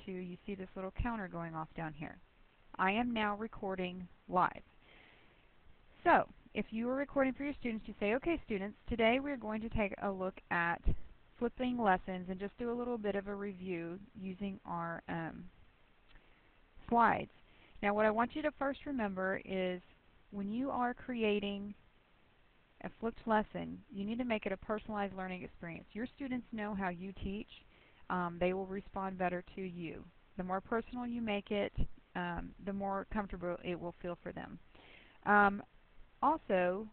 to, you see this little counter going off down here. I am now recording live. So, if you are recording for your students, you say, okay students, today we're going to take a look at flipping lessons and just do a little bit of a review using our slides. Now what I want you to first remember is when you are creating a flipped lesson, you need to make it a personalized learning experience. Your students know how you teach. They will respond better to you. The more personal you make it, the more comfortable it will feel for them. Also,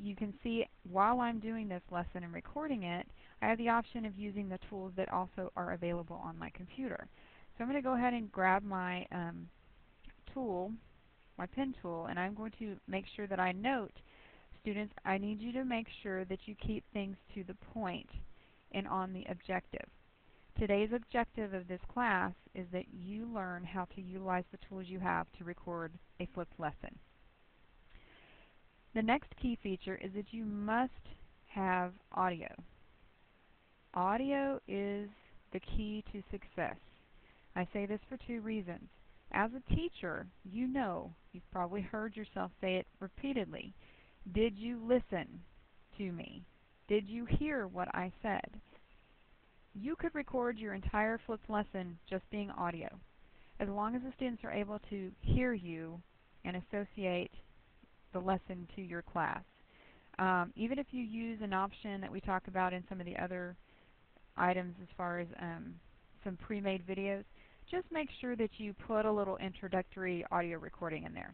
you can see while I'm doing this lesson and recording it, I have the option of using the tools that also are available on my computer. So I'm going to go ahead and grab my tool, my pen tool, and I'm going to make sure that I note, students, I need you to make sure that you keep things to the point and on the objective. Today's objective of this class is that you learn how to utilize the tools you have to record a flipped lesson. The next key feature is that you must have audio. Audio is the key to success. I say this for two reasons. As a teacher, you know, you've probably heard yourself say it repeatedly. Did you listen to me? Did you hear what I said? You could record your entire flipped lesson just being audio, as long as the students are able to hear you and associate the lesson to your class. Even if you use an option that we talk about in some of the other items as far as some pre-made videos, just make sure that you put a little introductory audio recording in there,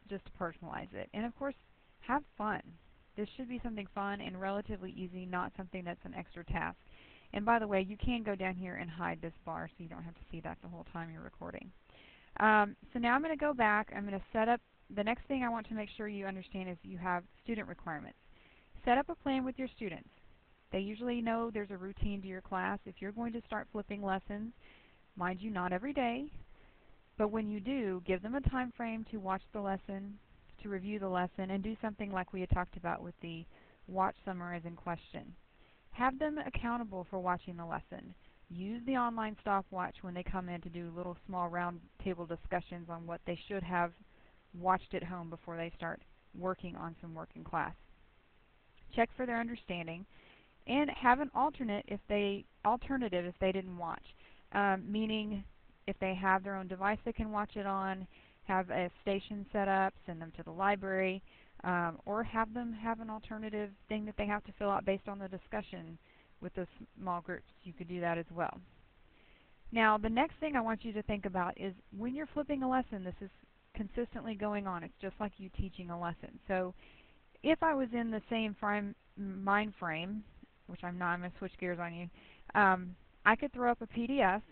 just to personalize it. And of course, have fun. This should be something fun and relatively easy, not something that's an extra task. And by the way, you can go down here and hide this bar so you don't have to see that the whole time you're recording. So now I'm going to go back. I'm going to set up, the next thing I want to make sure you understand is you have student requirements. Set up a plan with your students. They usually know there's a routine to your class. If you're going to start flipping lessons, mind you, not every day, but when you do, give them a time frame to watch the lesson, to review the lesson, and do something like we had talked about with the watch, summarize, and question. Have them accountable for watching the lesson. Use the online stopwatch when they come in to do little small round table discussions on what they should have watched at home before they start working on some work in class. Check for their understanding, and have an alternative if they didn't watch. Meaning, if they have their own device they can watch it on, have a station set up, send them to the library, or have them have an alternative thing that they have to fill out based on the discussion with the small groups. You could do that as well. Now, the next thing I want you to think about is when you're flipping a lesson, this is consistently going on. It's just like you teaching a lesson. So if I was in the same mind frame, which I'm not, I'm going to switch gears on you, I could throw up a PDF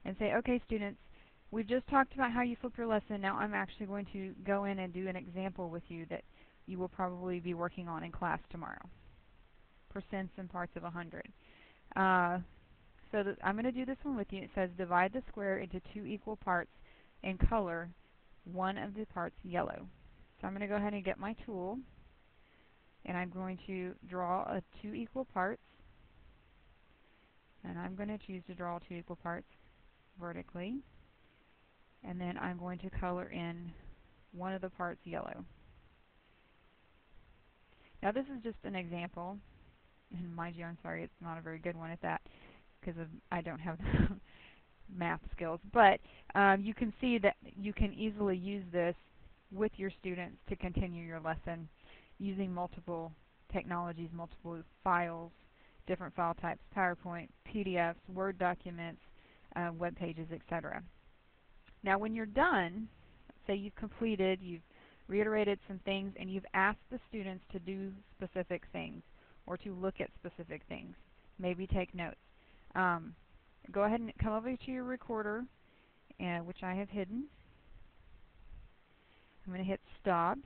and say, okay students, we've just talked about how you flip your lesson. Now I'm actually going to go in and do an example with you that you will probably be working on in class tomorrow. Percents and parts of 100. So I'm going to do this one with you. It says divide the square into 2 equal parts and color one of the parts yellow. So I'm going to go ahead and get my tool, and I'm going to draw 2 equal parts. And I'm going to choose to draw 2 equal parts vertically. And then I'm going to color in one of the parts yellow. Now this is just an example, and mind you, I'm sorry, it's not a very good one at that, because I don't have the math skills. But you can see that you can easily use this with your students to continue your lesson using multiple technologies, multiple files, different file types, PowerPoint, PDFs, Word documents, web pages, etc. Now when you're done, say you've completed, you've reiterated some things, and you've asked the students to do specific things or to look at specific things, maybe take notes. Go ahead and come over to your recorder, which I have hidden. I'm going to hit stop.